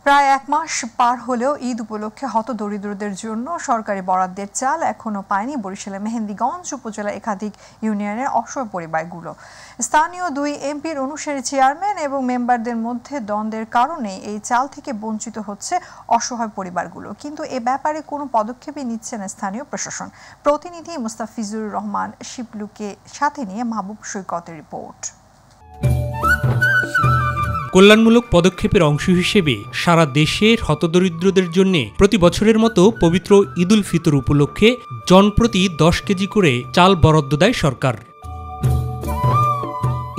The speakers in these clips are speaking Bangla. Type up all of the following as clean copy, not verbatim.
প্রায় এক মাস পার হলেও ঈদ উপলক্ষে হতদরিদ্রদের জন্য সরকারি বরাদ্দের চাল এখনো পায়নি বরিশালের মেহেন্দিগঞ্জ উপজেলার একাধিক ইউনিয়নের অসহায় পরিবারগুলো। স্থানীয় দুই এমপির অনুসারী চেয়ারম্যান এবং মেম্বারদের মধ্যে দ্বন্দ্বের কারণে এই চাল থেকে বঞ্চিত হচ্ছে অসহায় পরিবারগুলো, কিন্তু এ ব্যাপারে কোনো পদক্ষেপই নিচ্ছে না স্থানীয় প্রশাসন। প্রতিনিধি মুস্তাফিজুর রহমান শিবলুকে সাথে নিয়ে মাহবুব সৈকতের রিপোর্ট। কল্যাণমূলক পদক্ষেপের অংশ হিসেবে সারা দেশের হতদরিদ্রদের জন্য প্রতি বছরের মতো পবিত্র ঈদ উল ফিতর উপলক্ষে জনপ্রতি 10 কেজি করে চাল বরাদ্দ দেয় সরকার।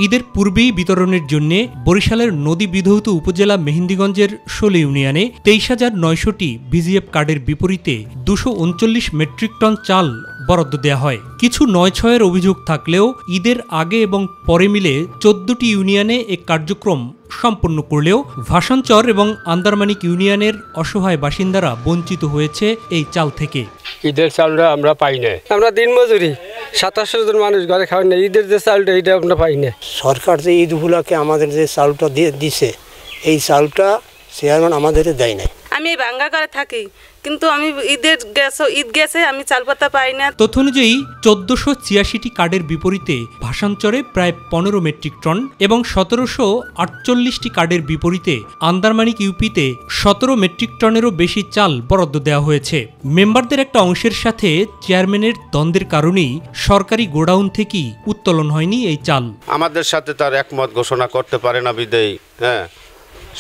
ঈদের পূর্বেই বিতরণের জন্য বরিশালের নদী বিধৌত উপজেলা মেহেন্দিগঞ্জের 16 ইউনিয়নে 23,900টি বিজিএফ কার্ডের বিপরীতে 239 মেট্রিক টন চাল বরাদ্দ দেওয়া হয়। কিছু 9-6-এর অভিযোগ থাকলেও ঈদের আগে এবং পরে মিলে 14টি ইউনিয়নে এ কার্যক্রম সম্পন্ন করলেও ভাসানচর এবং আন্দারমানিক ইউনিয়নের অসহায় বাসিন্দারা বঞ্চিত হয়েছে এই চাল থেকে। ঈদের চালটা আমরা পাই না, আমরা দিনমজুরি 27 জন মানুষ ঘরে খাওয়াই না, ঈদের যে চালটা এটা আমরা পাই না। সরকার যে ঈদ উপলক্ষে আমাদের যে চালটা দিছে এই চালটা চেয়ারম্যান আমাদের দেয় নাই। আমি বাঙ্গা করে থাকি, কিন্তু আমি ঈদ গেছে আমি চাল পাতা পাই না। তথ্য অনুযায়ী 1486টি কার্ডের বিপরীতে ভাসানচরে প্রায় 15 মেট্রিক টন এবং 1748টি কার্ডের বিপরীতে আন্দারমানিক ইউপিতে 17 মেট্রিক টনেরও বেশি চাল বরাদ্দ দেওয়া হয়েছে। মেম্বারদের একটা অংশের সাথে চেয়ারম্যানের দ্বন্দ্বের কারণেই সরকারি গোডাউন থেকেই উত্তোলন হয়নি এই চাল। আমাদের সাথে তার একমত ঘোষণা করতে পারে না বিদেয়ী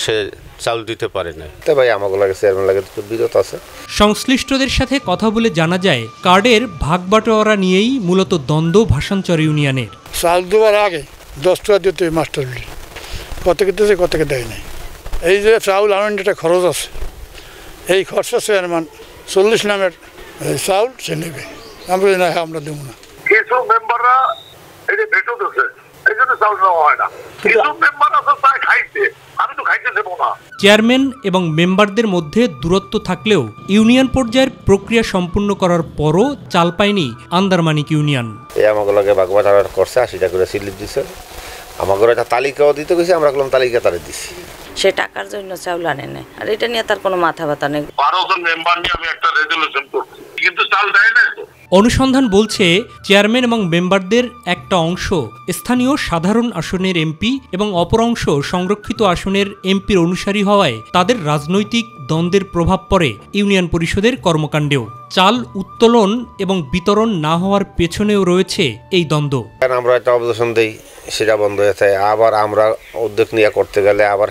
সে চাল দিতে পারে না। ভাই আমাকে লাগে চেয়ারম্যান লাগে তো বিরত আছে। সংশ্লিষ্টদের সাথে কথা বলে জানা যায় কার্ডের ভাগ বাটোয়ারা নিয়েই মূলত দ্বন্দ্ব ভাসানচর ইউনিয়নের। চাল দেওয়ার আগে 10 টাকা দিতে মাস্টার কতকে দিয়েছে কতকে দেয় নাই। এই যে চাউল আনন্দ একটা খরচ আছে, এই খরচা চেয়ারম্যান 40 নামের চাউল সে নেবে, আমরা না আমরা দেবো না। কিছু মেম্বাররা এই যে ভেটো দিচ্ছে এই জন্য চাউল দেওয়া হয় না, কিছু মেম্বার আছে তাই খাইছে, আমি তো খাইতে দেবো না। চেয়ারম্যান এবং মেম্বারদের মধ্যে দূরত্ব থাকলেও ইউনিয়ন পর্যায়ের প্রক্রিয়া সম্পূর্ণ করার পরও চাল পায়নি আন্দারমানিক ইউনিয়ন। আমাকে লাগে বাগবাজার করছে 80 টাকা করে স্লিপ দিছে, আমাকে একটা তালিকাও দিতে গেছে, আমরা কোনো তালিকা তারে দিছি। সে টাকার জন্য চাউল আনে না, আর এটা নিয়ে তার কোনো মাথা ব্যথা নেই। 12 জন মেম্বার নিয়ে আমি একটা রেজুলেশন করছি, কিন্তু চাল দেয় না। অনুসন্ধান বলছে চেয়ারম্যান এবং মেম্বারদের একটা অংশ স্থানীয় সাধারণ আসনের এমপি এবং অপর অংশ সংরক্ষিত আসনের এমপির অনুসারী হওয়ায় তাদের রাজনৈতিক দ্বন্দ্বের প্রভাব পড়ে ইউনিয়ন পরিষদের কর্মকাণ্ডেও। চাল উত্তোলন এবং বিতরণ না হওয়ার পেছনেও রয়েছে এই দ্বন্দ্ব। আমরা একটা অবজেকশন দেই, সেটা বন্ধ হয়ে যায়, আবার আমরা উদ্যোগ নিয়ে করতে গেলে আবার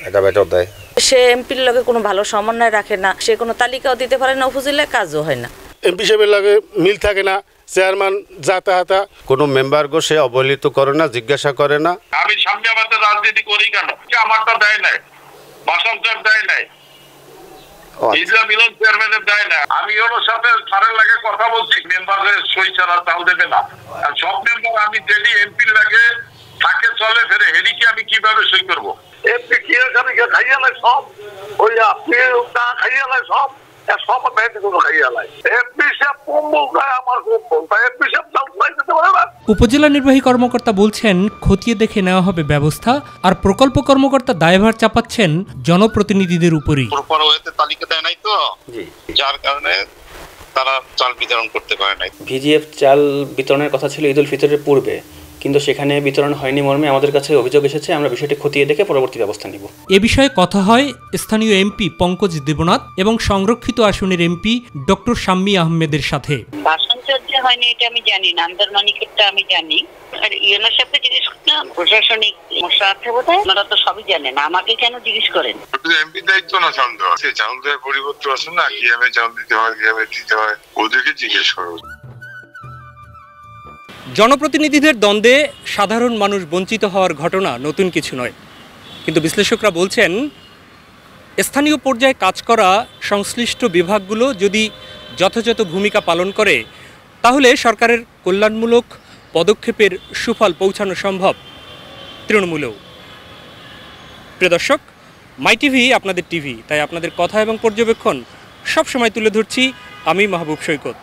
এটা বেতন দেয়। সে এমপির লগে কোনো ভালো সমন্বয় রাখে না, সে কোনো তালিকাও দিতে পারে না, উপজেলায় কাজও হয় না। এমপি সাহেবের লাগে মিল থাকে না, চেয়ারম্যান যাতায়াতা কোনো মেম্বারকে সে অবহেলিত করে না, জিজ্ঞাসা করে না। আমি সামনে আমাদের রাজনীতি করি কেন, আমারটা দেয় নাই, ভাসানচর দেয় নাই, ইসলাম মিলন চেয়ারম্যানের দেয় না। আমি ওর সাথে স্যারের লাগে কথা বলছি, মেম্বারের সই ছাড়া চাল দেবে না। আর সব মেম্বার আমি ডেলি এমপির লাগে থাকে চলে ফেরে, হেলিকে আমি কিভাবে সই করবো? এমপি কি খাইয়া নাই সব, ওই আপনি খাইয়া নাই সব, উপজেলা নির্বাহী কর্মকর্তা বলছেন খতিয়ে দেখে নেওয়া হবে ব্যবস্থা, আর প্রকল্প কর্মকর্তা দায়ভার চাপাচ্ছেন জনপ্রতিনিধিদের উপরই। তালিকা দেয় নাই তো, যার কারণে তারা চাল বিতরণ করতে পারে নাই। ভিজিএফ চাল বিতরণের কথা ছিল ঈদ উল ফিতরের পূর্বে, কিন্তু সেখানে বিতরণ হয়নি মর্মে আমাদের কাছে অভিযোগ এসেছে। আমরা বিষয়টি খতিয়ে দেখে পরবর্তী ব্যবস্থা নিব। এ বিষয়ে কথা হয় স্থানীয় এমপি পঙ্কজ দেবনাথ এবং সংরক্ষিত আসনের এমপি ডক্টর শাম্মী আহমেদের সাথে। ভাসানচর যে হয়নি এটা আমি জানি না, আন্দারমানিকেরটা আমি জানি। আর ইউএনও সাহেবকে জিজ্ঞেস করলাম, প্রশাসনিক সমস্যা আছে বোধহয়, ওনারা তো সবই জানেন, আমাকে কেন জিজ্ঞেস করেন? এমপি দায়িত্ব না চাল দেওয়া, সে চাল দেওয়ার পরিবর্তন আছে না, কিভাবে চাল দিতে হয় কিভাবে দিতে হয় ওদেরকে জিজ্ঞেস করো। জনপ্রতিনিধিদের দ্বন্দ্বে সাধারণ মানুষ বঞ্চিত হওয়ার ঘটনা নতুন কিছু নয়, কিন্তু বিশ্লেষকরা বলছেন স্থানীয় পর্যায়ে কাজ করা সংশ্লিষ্ট বিভাগগুলো যদি যথাযথ ভূমিকা পালন করে তাহলে সরকারের কল্যাণমূলক পদক্ষেপের সুফল পৌঁছানো সম্ভব তৃণমূলেও। প্রিয় দর্শক, মাই টিভি আপনাদের টিভি, তাই আপনাদের কথা এবং পর্যবেক্ষণ সবসময় তুলে ধরছি আমি মাহবুব সৈকত।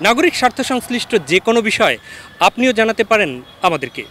নাগরিক স্বার্থ সংশ্লিষ্ট যে কোনো বিষয় আপনিও জানাতে পারেন আমাদেরকে।